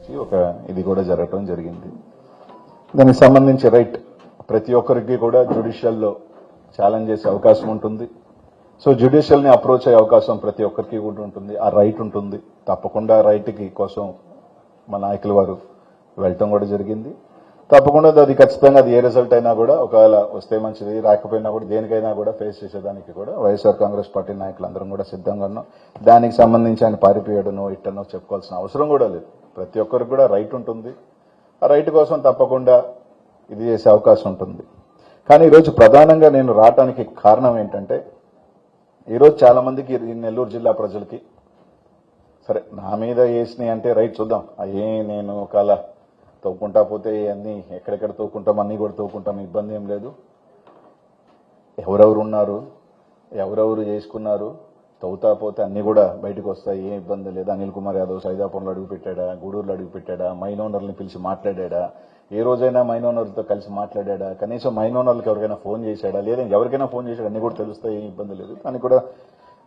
సంబంధించి ఒక ఇది కూడా జరగటం జరిగింది. దానికి సంబంధించి రైట్ ప్రతి ఒక్కరికి కూడా జ్యుడిషియల్లో ఛాలెంజ్ చేసే అవకాశం ఉంటుంది. సో జ్యుడిషియల్ని అప్రోచ్ అయ్యే అవకాశం ప్రతి ఒక్కరికి కూడా ఉంటుంది. ఆ రైట్ ఉంటుంది. తప్పకుండా రైట్కి కోసం మా నాయకుల వారు వెళ్ళటం కూడా జరిగింది. తప్పకుండా అది ఖచ్చితంగా అది ఏ రిజల్ట్ అయినా కూడా ఒకవేళ వస్తే మంచిది, రాకపోయినా కూడా దేనికైనా కూడా ఫేస్ చేసేదానికి కూడా వైఎస్ఆర్ కాంగ్రెస్ పార్టీ నాయకులందరం కూడా సిద్ధంగా ఉన్నాం. దానికి సంబంధించి ఆయన పారిపోయాడనో ఇట్టనో చెప్పుకోవాల్సిన అవసరం కూడా లేదు. ప్రతి ఒక్కరికి కూడా రైట్ ఉంటుంది. ఆ రైట్ కోసం తప్పకుండా ఇది చేసే అవకాశం ఉంటుంది. కానీ ఈరోజు ప్రధానంగా నేను రావటానికి కారణం ఏంటంటే, ఈరోజు చాలా మందికి నెల్లూరు జిల్లా ప్రజలకి సరే నా మీద వేసినాయి అంటే రైట్ చూద్దాం, అయ్యే నేను ఒకవేళ తవ్వుకుంటా పోతే అన్నీ ఎక్కడెక్కడ తవ్వుకుంటాం, అన్నీ కూడా తవ్వుకుంటాం, ఇబ్బంది ఏం లేదు. ఎవరెవరు ఉన్నారు, ఎవరెవరు చేసుకున్నారు, తవ్వుతా పోతే అన్నీ కూడా బయటకు వస్తాయి, ఏం ఇబ్బంది లేదు. అనిల్ కుమార్ యాదవ్ సైదాపురంలో అడుగుపెట్టాడా, గూడూరులో అడుగుపెట్టాడా, మైనోనర్ని పిలిచి మాట్లాడా, ఏ రోజైనా మైనోనర్తో కలిసి మాట్లాడా, కనీసం మైనోనర్లకు ఎవరికైనా ఫోన్ చేశాడా, లేదా ఎవరికైనా ఫోన్ చేశాడా, అన్నీ కూడా తెలుస్తాయి, ఏం ఇబ్బంది లేదు. కానీ కూడా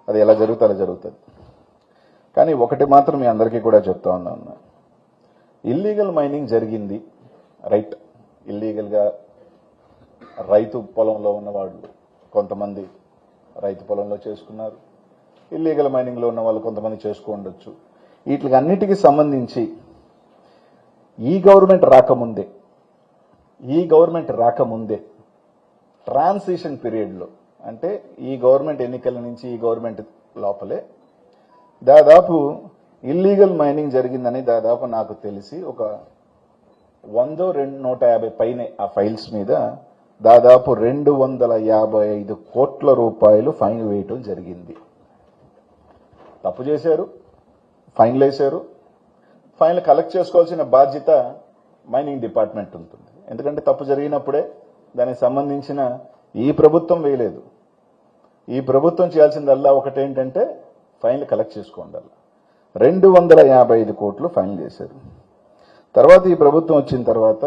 అది ఎలా జరుగుతా అలా జరుగుతుంది. కానీ ఒకటి మాత్రం మీ అందరికీ కూడా చెప్తా ఉన్నాను, ఇల్లీగల్ మైనింగ్ జరిగింది రైట్. ఇల్లీగల్గా రైతు పొలంలో ఉన్నవాళ్ళు కొంతమంది రైతు పొలంలో చేసుకున్నారు, ఇల్లీగల్ మైనింగ్లో ఉన్న వాళ్ళు కొంతమంది చేసుకో ఉండొచ్చు. వీటికి అన్నిటికీ సంబంధించి ఈ గవర్నమెంట్ రాకముందే ట్రాన్సిషన్ పీరియడ్లో, అంటే ఈ గవర్నమెంట్ ఎన్నికల నుంచి ఈ గవర్నమెంట్ లోపలే దాదాపు ఇల్లీగల్ మైనింగ్ జరిగిందని దాదాపు నాకు తెలిసి ఒక 100-150 పైనే ఆ ఫైల్స్ మీద దాదాపు 255 కోట్ల రూపాయలు ఫైన్ వేయటం జరిగింది. తప్పు చేశారు, ఫైన్లు వేశారు. ఫైన్లు కలెక్ట్ చేసుకోవాల్సిన బాధ్యత మైనింగ్ డిపార్ట్మెంట్ ఉంటుంది. ఎందుకంటే తప్పు జరిగినప్పుడే దానికి సంబంధించిన ఈ ప్రభుత్వం వేయలేదు. ఈ ప్రభుత్వం చేయాల్సిందల్లా ఒకటేంటంటే ఫైన్లు కలెక్ట్ చేసుకోండి. 255 కోట్లు ఫైన్లు చేశారు. తర్వాత ఈ ప్రభుత్వం వచ్చిన తర్వాత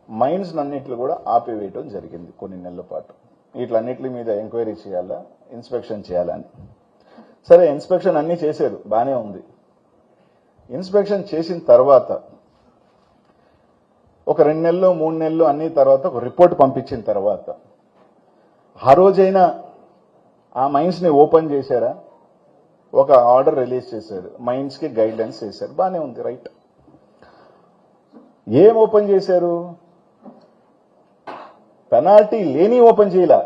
మైన్స్ అన్నింటిలో కూడా ఆపివేయటం జరిగింది కొన్ని నెలల పాటు. వీటిలన్నింటి మీద ఎంక్వైరీ చేయాలా, ఇన్స్పెక్షన్ చేయాలని. సరే ఇన్స్పెక్షన్ అన్నీ చేశారు, బాగానే ఉంది. ఇన్స్పెక్షన్ చేసిన తర్వాత ఒక 2 నెలలు 3 నెలలు అన్ని తర్వాత ఒక రిపోర్ట్ పంపించిన తర్వాత ఆ రోజైనా ఆ మైన్స్ని ఓపెన్ చేశారా, ఒక ఆర్డర్ రిలీజ్ చేశారు, మైన్స్కి గైడ్ లైన్స్ చేశారు, బాగానే ఉంది రైట్. ఏం ఓపెన్ చేశారు, పెనాల్టీ లేని ఓపెన్ చేయలే.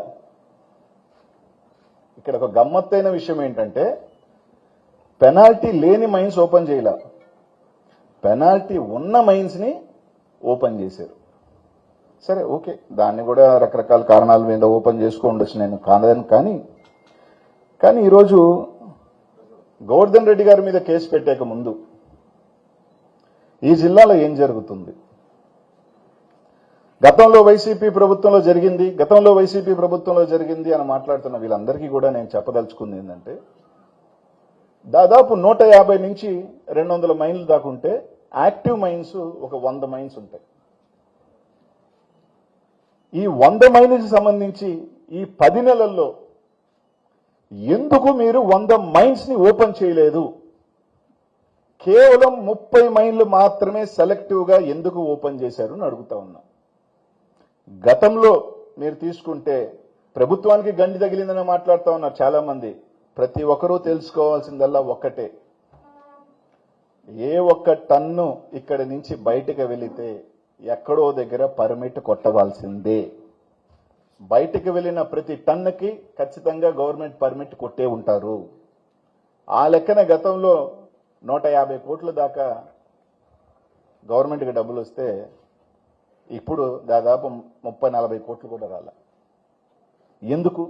ఇక్కడ ఒక గమ్మత్తైన విషయం ఏంటంటే పెనాల్టీ లేని మైన్స్ ఓపెన్ చేయలే, పెనాల్టీ ఉన్న మైన్స్ని ఓపెన్ చేశారు. సరే ఓకే, దాన్ని కూడా రకరకాల కారణాల మీద ఓపెన్ చేసుకో ఉండొచ్చు, నేను కాదని. కానీ ఈరోజు గోవర్ధన్ రెడ్డి గారి మీద కేసు పెట్టేక ముందు ఈ జిల్లాలో ఏం జరుగుతుంది, గతంలో వైసీపీ ప్రభుత్వంలో జరిగింది అని మాట్లాడుతున్న వీళ్ళందరికీ కూడా నేను చెప్పదలుచుకుంది ఏంటంటే, దాదాపు 150 నుంచి 200 మైన్లు దాకుంటే యాక్టివ్ మైన్స్ ఒక 100 మైన్స్ ఉంటాయి. ఈ 100 మైన్స్కి సంబంధించి ఈ 10 నెలల్లో ఎందుకు మీరు 100 మైన్స్ ని ఓపెన్ చేయలేదు? కేవలం 30 మైన్లు మాత్రమే సెలెక్టివ్ గా ఎందుకు ఓపెన్ చేశారు అని అడుగుతా ఉన్నా. గతంలో మీరు తీసుకుంటే ప్రభుత్వానికి గండి తగిలిందని మాట్లాడుతూ ఉన్నారు చాలా మంది. ప్రతి ఒక్కరూ తెలుసుకోవాల్సిందల్లా ఒక్కటే, ఏ ఒక్క టన్ను ఇక్కడి నుంచి బయటకు వెళితే ఎక్కడో దగ్గర పర్మిట్ కొట్టవలసిందే. బయటకు వెళ్లిన ప్రతి టన్నుకి ఖచ్చితంగా గవర్నమెంట్ పర్మిట్ కొట్టే ఉంటారు. ఆ లెక్కన గతంలో 150 కోట్ల దాకా గవర్నమెంట్కి డబ్బులు వస్తే ఇప్పుడు దాదాపు 30-40 కోట్లు కూడా రాలే. ఎందుకు?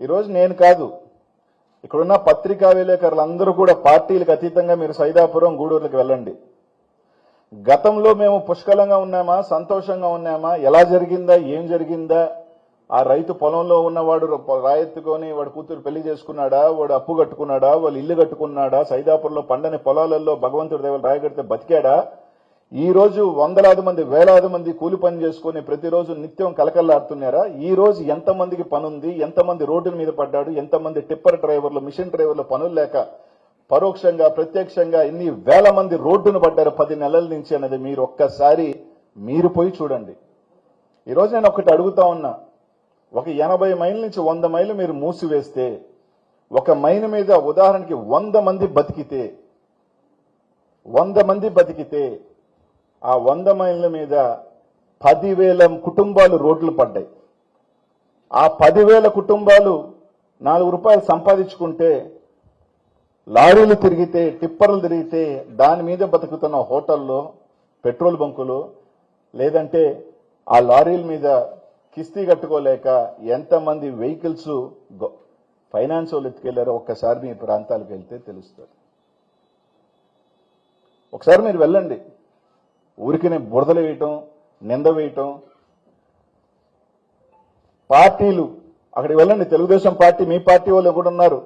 ఈరోజు నేను కాదు, ఇక్కడున్న పత్రికా విలేకరులందరూ కూడా పార్టీలకు అతీతంగా మీరు సైదాపురం గూడూరులకు వెళ్ళండి. గతంలో మేము పుష్కలంగా ఉన్నామా, సంతోషంగా ఉన్నామా, ఎలా జరిగిందా, ఏం జరిగిందా, ఆ రైతు పొలంలో ఉన్నవాడు రాయెత్తుకొని వాడు కూతురు పెళ్లి చేసుకున్నాడా, వాడు అప్పు కట్టుకున్నాడా, వాళ్ళు ఇల్లు కట్టుకున్నాడా, సైదాపురంలో పండని పొలాలలో భగవంతుడి దేవుడు రాయగడితే బతికాడా, ఈ రోజు వందలాది మంది వేలాది మంది కూలి పని చేసుకుని ప్రతిరోజు నిత్యం కలకల్లాడుతున్నారా? ఈ రోజు ఎంతమందికి పనుంది, ఎంతమంది రోడ్డుల మీద పడ్డాడు, ఎంతమంది టిప్పర్ డ్రైవర్లు, మిషన్ డ్రైవర్లు పనులు లేక పరోక్షంగా ప్రత్యక్షంగా ఎన్ని వేల మంది రోడ్డును పడ్డారు 10 నెలల నుంచి అన్నది మీరు ఒక్కసారి మీరు పోయి చూడండి. ఈరోజు నేను ఒకటి అడుగుతా ఉన్నా, ఒక 80 మైళ్ళ నుంచి 100 మైళ్ళు మీరు మూసివేస్తే, ఒక మైలు మీద ఉదాహరణకి 100 మంది బతికితే, 100 మంది బతికితే ఆ 100 మైళ్ళ మీద 10,000 కుటుంబాలు రోడ్లు పడ్డాయి. ఆ 10,000 కుటుంబాలు 4 రూపాయలు సంపాదించుకుంటే, లారీలు తిరిగితే, టిప్పర్లు తిరిగితే, దాని మీద బతుకుతున్న హోటల్లో, పెట్రోల్ బంకులు, లేదంటే ఆ లారీల మీద కిస్తీ కట్టుకోలేక ఎంతమంది వెహికల్స్ ఫైనాన్స్ వాళ్ళు ఎత్తుకెళ్లారో ఒక్కసారి మీ ప్రాంతాలకు వెళ్తే తెలుస్తుంది. ఒకసారి మీరు వెళ్ళండి. ఊరికి బురదలు వేయటం, నింద వేయటం, పార్టీలు అక్కడికి వెళ్ళండి. తెలుగుదేశం పార్టీ, మీ పార్టీ వాళ్ళు కూడా ఉన్నారు,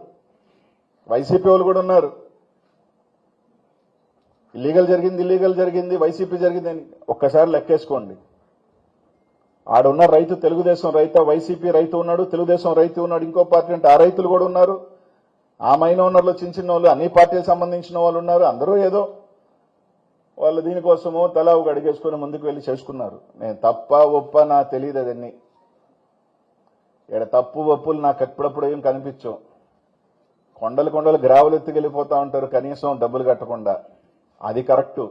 వైసీపీ వాళ్ళు కూడా ఉన్నారు. ఇల్లీగల్ జరిగింది, వైసీపీ జరిగిందని ఒక్కసారి లెక్కేసుకోండి. ఆడున్న రైతు తెలుగుదేశం రైతు, వైసీపీ రైతు ఉన్నాడు, తెలుగుదేశం రైతు ఉన్నాడు, ఇంకో పార్టీ అంటే ఆ రైతులు కూడా ఉన్నారు. ఆ మైన్ ఓనర్లు చిన్న వాళ్ళు, అన్ని పార్టీలకు సంబంధించిన వాళ్ళు ఉన్నారు. అందరూ ఏదో వాళ్ళు దీనికోసమో తలా ఒక అడిగేసుకుని ముందుకు వెళ్ళి చేసుకున్నారు. నేను తప్ప ఒప్ప నాకు తెలియదు అదన్నీ. ఇక్కడ తప్పు ఒప్పులు నాకు ఎప్పుడప్పుడు ఏం కనిపించవు. కొండలు గ్రావులు ఎత్తుకెళ్ళిపోతా ఉంటారు కనీసం డబ్బులు కట్టకుండా, అది కరెక్టు.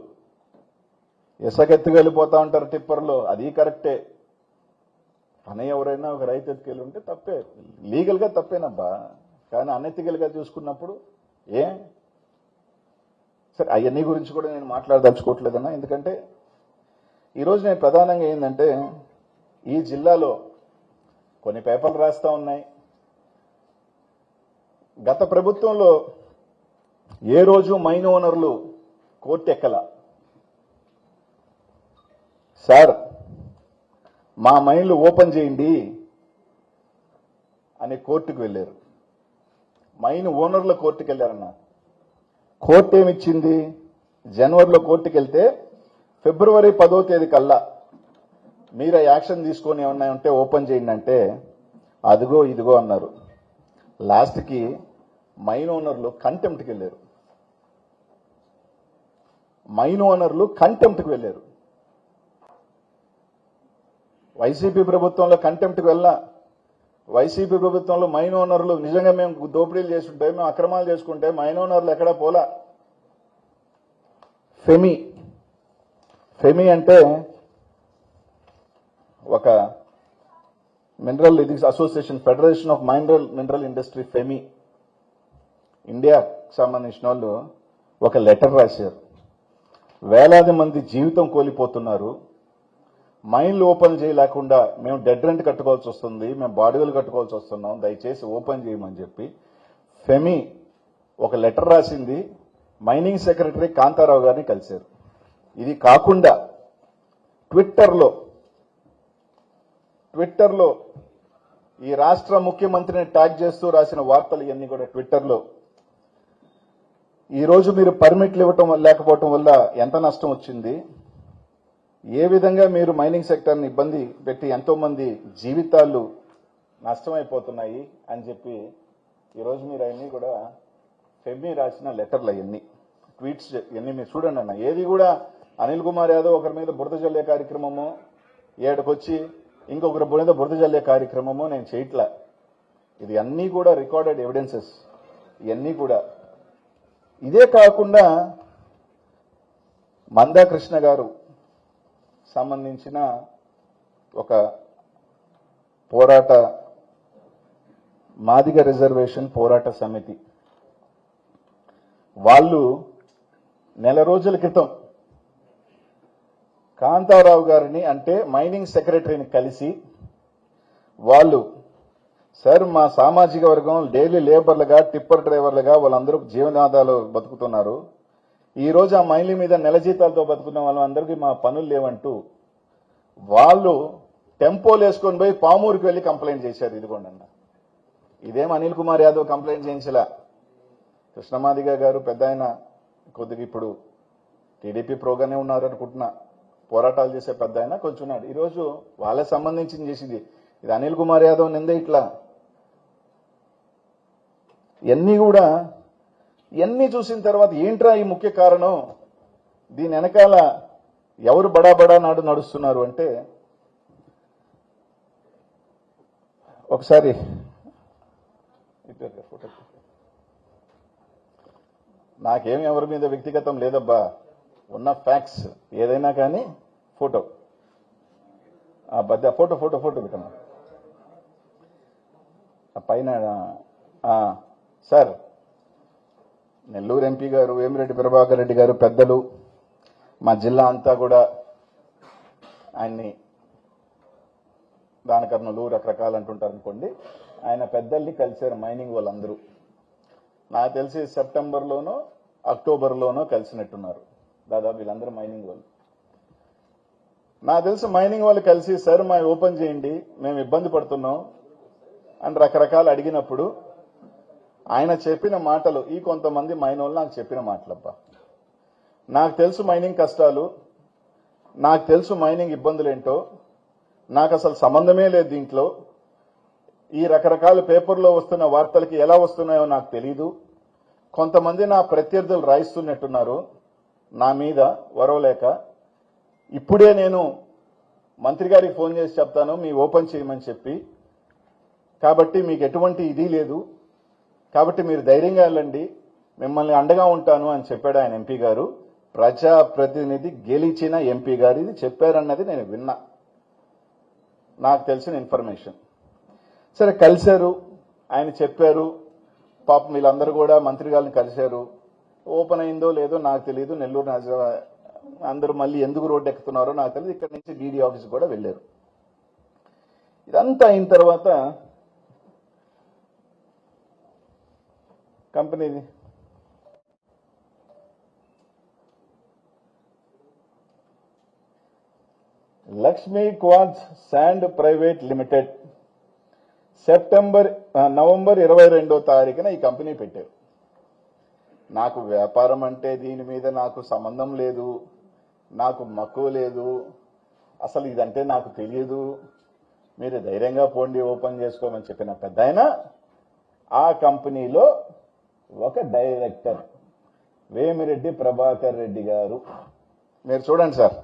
ఇసుకెత్తుకెళ్ళిపోతా ఉంటారు టిప్పర్లో, అది కరెక్టే. అని ఎవరైనా ఒక రైతు ఎత్తుకెళ్ళి ఉంటే తప్పే, లీగల్గా తప్పేనబ్బా. కానీ అనెతికల్గా చూసుకున్నప్పుడు సరే అవన్నీ గురించి కూడా నేను మాట్లాడదలుచుకోవట్లేదన్నా. ఎందుకంటే ఈరోజు నేను ప్రధానంగా ఏంటంటే, ఈ జిల్లాలో కొన్ని పేపర్లు రాస్తా ఉన్నాయి. గత ప్రభుత్వంలో ఏ రోజు మైన్ ఓనర్లు కోర్టు ఎక్కల. సార్ మా మైన్లు ఓపెన్ చేయండి అని కోర్టుకు వెళ్ళారు. మైన్ ఓనర్ల కోర్టుకు వెళ్ళారన్న. కోర్టు ఏమిచ్చింది? జనవరిలో కోర్టుకు వెళ్తే ఫిబ్రవరి 10వ తేదీ కల్లా మీరు యాక్షన్ తీసుకొని ఏమన్నా ఉంటే ఓపెన్ చేయండి అంటే అదిగో ఇదిగో అన్నారు. లాస్ట్కి మైన్ ఓనర్లు కంటెంప్ట్కి వెళ్ళారు. వైసీపీ ప్రభుత్వంలో కంటెంప్ట్కి వెళ్ళా. వైసీపీ ప్రభుత్వంలో మైన్ ఓనర్లు నిజంగా మేము దోపిడీలు చేసుకుంటే, మేము అక్రమాలు చేసుకుంటే మైన్ ఓనర్లు ఎక్కడా పోలా. ఫెమి అంటే ఒక మినరల్ ఇది association, federation of mineral industry, FIMI ఇండియాకి సంబంధించిన వాళ్ళు ఒక లెటర్ రాశారు. వేలాది మంది జీవితం కోల్పోతున్నారు, మైన్లు ఓపెన్ చేయలేకుండా మేము డెడ్ రెంట్ కట్టుకోవాల్సి వస్తుంది, మేము బాడుగలు కట్టుకోవాల్సి వస్తున్నాం, దయచేసి ఓపెన్ చేయమని చెప్పి ఫెమి ఒక లెటర్ రాసింది. మైనింగ్ సెక్రటరీ కాంతారావు గారిని కలిశారు. ఇది కాకుండా ట్విట్టర్లో ఈ రాష్ట్ర ముఖ్యమంత్రిని ట్యాగ్ చేస్తూ రాసిన వార్తలు ఇవన్నీ కూడా ట్విట్టర్లో. ఈ రోజు మీరు పర్మిట్లు ఇవ్వటం లేకపోవటం వల్ల ఎంత నష్టం వచ్చింది, ఏ విధంగా మీరు మైనింగ్ సెక్టర్ని ఇబ్బంది పెట్టి ఎంతో మంది జీవితాలు నష్టమైపోతున్నాయి అని చెప్పి ఈరోజు మీరు అవన్నీ కూడా ఫెమి రాసిన లెటర్లు అవన్నీ ట్వీట్స్ ఇవన్నీ మీరు చూడండి అన్న. ఏది కూడా అనిల్ కుమార్ యాదవ్ ఒకరి మీద బురద జల్లే కార్యక్రమము, ఏడకొచ్చి ఇంకొకరి మీద బురద జల్లే కార్యక్రమము నేను చేయట్లా. ఇది అన్నీ కూడా రికార్డెడ్ ఎవిడెన్సెస్. ఇవన్నీ కూడా ఇదే కాకుండా మందాకృష్ణ గారు సంబంధించిన ఒక మాదిగ రిజర్వేషన్ పోరాట సమితి వాళ్ళు నెల రోజుల క్రితం కాంతారావు గారిని, అంటే మైనింగ్ సెక్రటరీని కలిసి వాళ్ళు, సార్ మా సామాజిక వర్గం డైలీ లేబర్లుగా, టిప్పర్ డ్రైవర్లుగా వాళ్ళందరూ జీవనాధారాలు బతుకుతున్నారు. ఈ రోజు ఆ మైన్ల మీద నెల జీతాలతో బతుకున్న వాళ్ళందరికీ మా పనులు లేవంటూ వాళ్ళు టెంపోలు వేసుకొని పోయి పామూరుకి వెళ్లి కంప్లైంట్ చేశారు. ఇదిగోండి అన్న, ఇదేం అనిల్ కుమార్ యాదవ్ కంప్లైంట్ చేయించలా. కృష్ణమాదిగ గారు పెద్ద ఆయన కొద్దిగా ఇప్పుడు టీడీపీ ప్రోగానే ఉన్నారు అనుకుంటున్నా, పోరాటాలు చేసే పెద్ద ఆయన కొంచెం ఉన్నాడు. ఈరోజు వాళ్ళకి సంబంధించింది చేసింది ఇది అనిల్ కుమార్ యాదవ్ నిందే. ఇట్లా ఇవన్నీ కూడా ఇవన్నీ చూసిన తర్వాత ఏంట్రా ఈ ముఖ్య కారణం, దీని వెనకాల ఎవరు బడా బడా నాడు నడుస్తున్నారు అంటే, ఒకసారి నాకేం ఎవరి మీద వ్యక్తిగతం లేదబ్బా, ఉన్న ఫ్యాక్ట్స్ ఏదైనా కానీ ఫోటో ఫోటో ఫోటో ఫోటో పెట్టమ్మా పైన. సార్, నెల్లూరు ఎంపీ గారు వేమిరెడ్డి ప్రభాకర్ రెడ్డి గారు పెద్దలు, మా జిల్లా అంతా కూడా ఆయన్ని దానకర్ణులు రకరకాలు అంటుంటారు అనుకోండి, ఆయన పెద్దల్ని కలిశారు మైనింగ్ వాళ్ళందరూ. నాకు తెలిసి సెప్టెంబర్లోనో అక్టోబర్లోనో కలిసినట్టున్నారు దాదాపు వీళ్ళందరూ మైనింగ్ వాళ్ళు. నాకు తెలిసి మైనింగ్ వాళ్ళు కలిసి సార్ మా ఓపెన్ చేయండి, మేము ఇబ్బంది పడుతున్నాం అని రకరకాలు అడిగినప్పుడు ఆయన చెప్పిన మాటలు, ఈ కొంతమంది మైనోళ్ళు నాకు చెప్పిన మాటలబ్బా, నాకు తెలుసు మైనింగ్ కష్టాలు, నాకు తెలుసు మైనింగ్ ఇబ్బందులేంటో, నాకు అసలు సంబంధమే లేదు దీంట్లో, ఈ రకరకాల పేపర్లో వస్తున్న వార్తలకి ఎలా వస్తున్నాయో నాకు తెలీదు, కొంతమంది నా ప్రత్యర్థులు రాయిస్తున్నట్టున్నారు నా మీద వరవలేక, ఇప్పుడే నేను మంత్రి గారికి ఫోన్ చేసి చెప్తాను మీ ఓపెన్ చేయమని చెప్పి, కాబట్టి మీకు ఎటువంటి ఇది లేదు, కాబట్టి మీరు ధైర్యంగా వెళ్ళండి, మిమ్మల్ని అండగా ఉంటాను అని చెప్పాడు ఆయన ఎంపీ గారు. ప్రజాప్రతినిధి గెలిచిన ఎంపీ గారు ఇది చెప్పారన్నది నేను విన్నా, నాకు తెలిసిన ఇన్ఫర్మేషన్. సరే కలిశారు, ఆయన చెప్పారు, పాపం వీళ్ళందరూ కూడా మంత్రి గారిని కలిశారు. ఓపెన్ అయిందో లేదో నాకు తెలియదు, నెల్లూరు అందరూ మళ్ళీ ఎందుకు రోడ్డు ఎక్కుతున్నారో నాకు తెలియదు, ఇక్కడి నుంచి డీడీ ఆఫీస్ కూడా వెళ్ళారు. ఇదంతా అయిన తర్వాత కంపెనీది Lakshmi quartz sand private limited November 22వ తారీఖున ఈ కంపెనీ పెట్టారు. నాకు వ్యాపారం అంటే దీని మీద నాకు సంబంధం లేదు, నాకు మక్కువ లేదు, అసలు ఇదంటే నాకు తెలియదు, మీరు ధైర్యంగా పోండి ఓపెన్ చేసుకోమని చెప్పిన పెద్ద ఆయన ఆ కంపెనీలో ఒక డైరెక్టర్ వేమిరెడ్డి ప్రభాకర్ రెడ్డి గారు. మీరు చూడండి సార్,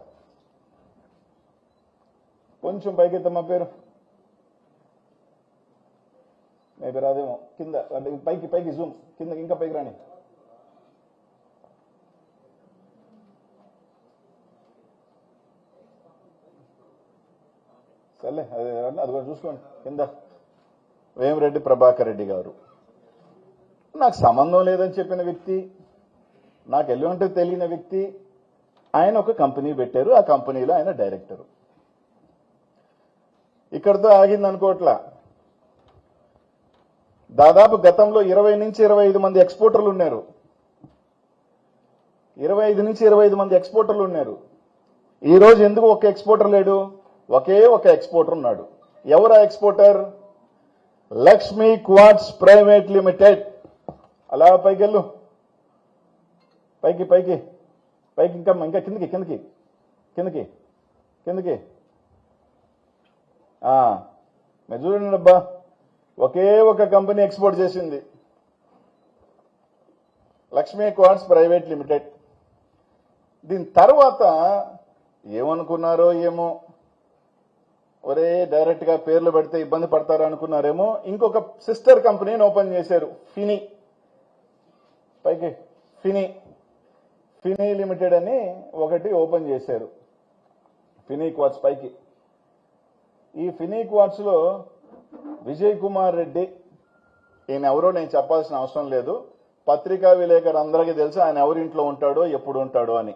కొంచెం పైకెత్తమ్మా పేరు, మేబీ రాదేమో, కింద పైకి పైకి జూమ్, కింద ఇంకా పైకి రాని. సర్లే అది కూడా చూసుకోండి కింద. వేమిరెడ్డి ప్రభాకర్ రెడ్డి గారు నాకు సంబంధం లేదని చెప్పిన వ్యక్తి, నాకు ఎలాంటి తెలియని వ్యక్తి, ఆయన ఒక కంపెనీ పెట్టారు, ఆ కంపెనీలో ఆయన డైరెక్టరు. ఇక్కడితో ఆగింది అనుకోవట్లా, దాదాపు గతంలో 20 నుంచి 25 మంది ఎక్స్పోర్టర్లు ఉన్నారు, 25 నుంచి 25 మంది ఎక్స్పోర్టర్లు ఉన్నారు. ఈ రోజు ఎందుకు ఒక ఎక్స్పోర్టర్ లేడు, ఒకే ఒక ఎక్స్పోర్టర్ ఉన్నాడు. ఎవరా exporter? Lakshmi quartz private limited. అలా పైకి వెళ్ళు, పైకి పైకి పైకి, ఇంకా ఇంకా కిందకి కిందకి కిందకి కిందకి. మీరు చూడండి అబ్బా, ఒకే ఒక కంపెనీ ఎక్స్పోర్ట్ చేసింది, లక్ష్మీ క్వార్ట్జ్ ప్రైవేట్ లిమిటెడ్. దీని తర్వాత ఏమనుకున్నారో ఏమో, ఒరే డైరెక్ట్ గా పేర్లు పెడితే ఇబ్బంది పడతారు అనుకున్నారేమో, ఇంకొక సిస్టర్ కంపెనీని ఓపెన్ చేశారు, ఫినీ. పైకి ఫినీ లిమిటెడ్ అని ఒకటి ఓపెన్ చేశారు, ఫినీ క్వార్ట్జ్ పైకి. ఈ ఫినీ క్వార్ట్జ్ లో విజయ్ కుమార్ రెడ్డి, ఈయన ఎవరో నేను చెప్పాల్సిన అవసరం లేదు, పత్రికా విలేకరు అందరికీ తెలుసు ఆయన ఎవరింట్లో ఉంటాడో ఎప్పుడు ఉంటాడో అని.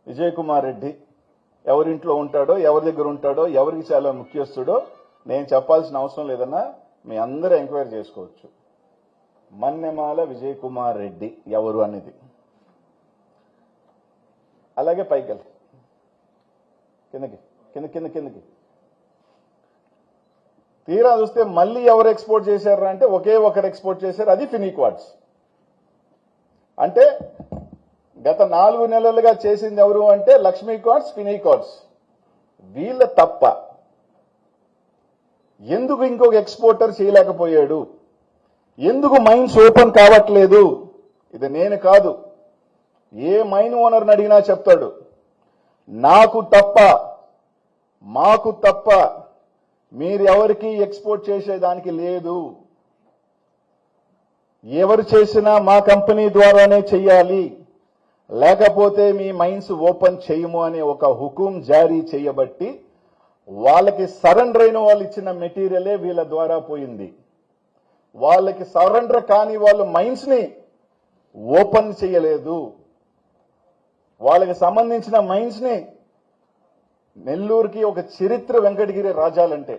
విజయ్ కుమార్ రెడ్డి ఎవరింట్లో ఉంటాడో, ఎవరి దగ్గర ఉంటాడో, ఎవరికి చాలా ముఖ్యస్తుడో నేను చెప్పాల్సిన అవసరం లేదన్నా, మీ అందరూ ఎంక్వైరీ చేసుకోవచ్చు. మన్నెమాల విజయ్ కుమార్ రెడ్డి ఎవరు అనేది. అలాగే పైకి వెళ్ళి కిందకి కింద కింద కిందకి తీరా చూస్తే మళ్ళీ ఎవరు ఎక్స్పోర్ట్ చేశారు అంటే ఒకే ఒకరు ఎక్స్పోర్ట్ చేశారు, అది ఫినీ క్వార్ట్జ్. అంటే గత 4 నెలలుగా చేసింది ఎవరు అంటే లక్ష్మీ క్వార్ట్జ్, ఫినీ క్వార్ట్జ్. వీళ్ళ తప్ప ఎందుకు ఇంకొక ఎక్స్పోర్టర్ చేయలేకపోయాడు? ఎందుకు మైన్స్ ఓపెన్ కావట్లేదు? ఇది నేను కాదు, ఏ మైన్ ఓనర్ని అడిగినా చెప్తాడు. నాకు తప్ప, మాకు తప్ప మీరు ఎవరికి ఎక్స్పోర్ట్ చేసేదానికి లేదు. ఎవరు చేసినా మా కంపెనీ ద్వారానే చెయ్యాలి, లేకపోతే మీ మైన్స్ ఓపెన్ చేయము అనే ఒక హుకుం జారీ చేయబట్టి వాళ్ళకి సరెండర్ అయిన వాళ్ళు ఇచ్చిన మెటీరియలే వీళ్ళ ద్వారా పోయింది. వాళ్ళకి సరెండర్ కాని వాళ్ళు మైన్స్ ని ఓపెన్ చేయలేదు. వాళ్ళకి సంబంధించిన మైన్స్ ని, నెల్లూరుకి ఒక చరిత్ర వెంకటగిరి రాజాలంటే,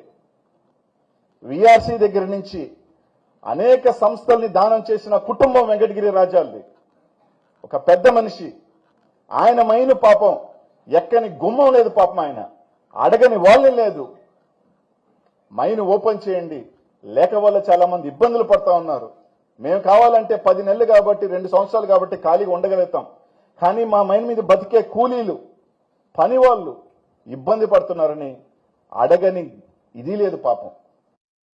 విఆర్సీ దగ్గర నుంచి అనేక సంస్థల్ని దానం చేసిన కుటుంబం వెంకటగిరి రాజాలది. ఒక పెద్ద మనిషి, ఆయన మైను పాపం ఎక్కని గుమ్మం లేదు, పాపం ఆయన అడగని వాళ్ళే లేదు. మైను ఓపెన్ చేయండి, లేక వల్ల చాలా మంది ఇబ్బందులు పడతా ఉన్నారు. మేము కావాలంటే 10 నెలలు కాబట్టి 2 సంవత్సరాలు కాబట్టి ఖాళీగా ఉండగలుగుతాం, కానీ మా మైన్ మీద బతికే కూలీలు, పని వాళ్ళు ఇబ్బంది పడుతున్నారని అడగని ఇది లేదు పాపం.